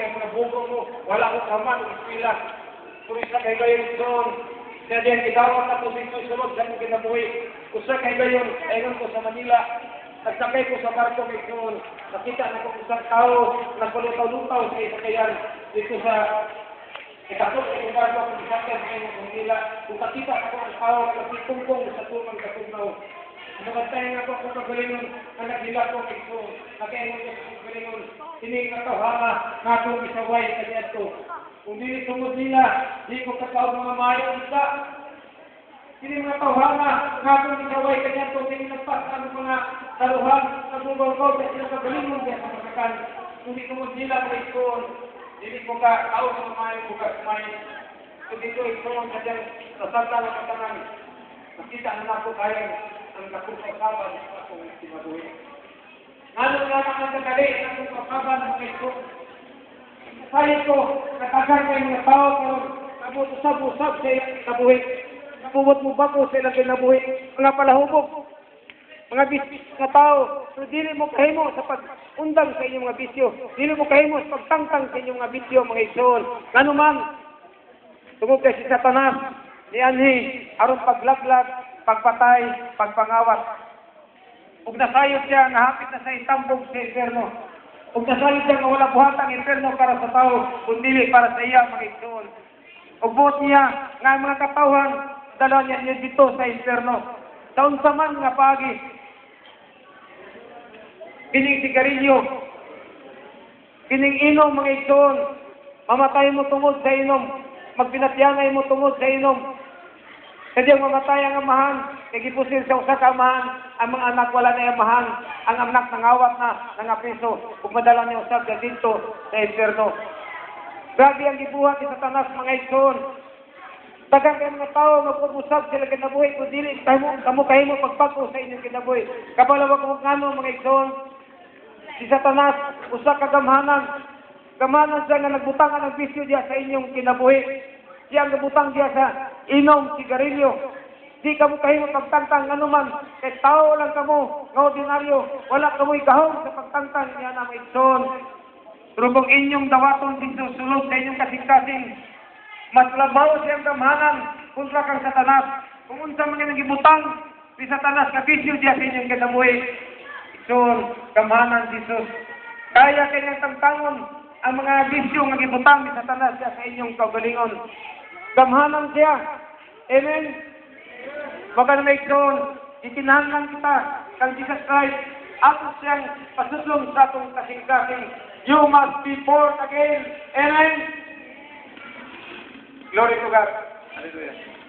kayo mga bugo mo, wala ko kaman, ispila. Kung isa kayo gayon doon, kaya diyan itawag na po dito sulod sa mga kinabuhi. Usa kayo gayon, ayun ko sa Manila, nagsakay ko sa barko ngayon, nakita na ko isang tao, nagpalutaw-lutaw sa isakayan dito sa ikatok yung barko kung isakay sa Manila. Kung nakita ako ang tao, nagtitungkong sa tumang katugnaw. Namatay nga po kung kagalingon, anak nila po ito, nakaingon ko sa kagalingon, hindi nga tawhanga, nga itong isaway sa dito. Kung hindi sumod nila, hindi ko katawag mga mayong isa. Hindi mga tawhanga, nga itong isaway sa dito, hindi nagpas ang mga taruhan, nagbubaw-baw sa silang kagalingon sa pagkakan. Kung hindi sumod nila po ito, hindi ko katawag mga mayong bukas may. Kung dito ito, sadyang nasanta ng katangan, nakita na ako kaya ang nakupasaban sa akong sinabuhi. Ano nga ang nagkakali ang nakupasaban ng ito? Sayo ko, natagan kayo mga tao karon, nabusab-usab sa ilang kinabuhi. Nabuwot mo ba ko sa ilang kinabuhi? Mga palahubog, mga bisyo nga tao, so dili mo kahimo sa pag-undang sa inyong mga bisyo. Dili mo kahimo sa pagtangtang sa inyong mga bisyo, mga igsoon. Ngano man, tungkol kay si Satanas, ni Anhi, aron paglaglag, pagpatay, pagpangawat. Ug nasayod siya nga hapit na sa itambog sa inferno. Ug nasayod siya nga wala buhatang inferno para sa tao, kundi para sa iya mga igsoon. Ug buot niya nga ang mga katawhan dala niya dito sa inferno. Taon sa man nga pagi. Kining sigarilyo, kining inom mga igsoon, mamatay mo tungod sa inom, magpinatyanay mo tungod sa inom. Kasi ang mamatay ang amahan, nagipusin sa usa ka amahan, ang mga anak wala na amahan, ang anak nangawat na, nangapiso, kung madala niya usab ka dito sa inferno. Grabe ang gibuhat ni Satanas mga igsoon. Dagang kayo mga tao, magpag-usab sila kinabuhi, kung dili, kamo kahimo pagpako sa inyong kinabuhi. Kabalawag mo ngano mga igsoon, si Satanas, usa ka gamhanan, gamhanan siya nga nagbutangan ng bisyo diya sa inyong kinabuhi. Siya ang nabutang diya sa inom, sigarilyo. Di ka mo kahimo pagtangtang ano man. Kaya tao lang ka mo, nga ordinaryo. Wala ka mo ikahong sa pagtangtang niya na may son. Rubong inyong dawaton dito sulod sa inyong kasing-kasing. Mas labaw siyang gamhanan kontra kang Satanas. Kung unsa man nga nagibutang si Satanas kabisyo diya sa inyong kinabuhi. Son, gamhanan Jesus. Kaya kanyang tangtangon ang mga bisyo nga gibutang ni Satanas diya sa inyong kaugalingon. Gamhanan siya. Amen. Maganda na igsoon, itinahanglan kita kang Jesus Christ. Ato siyang pasuslong sa atong kasing-kasing. You must be born again. Amen. Glory to God. Hallelujah.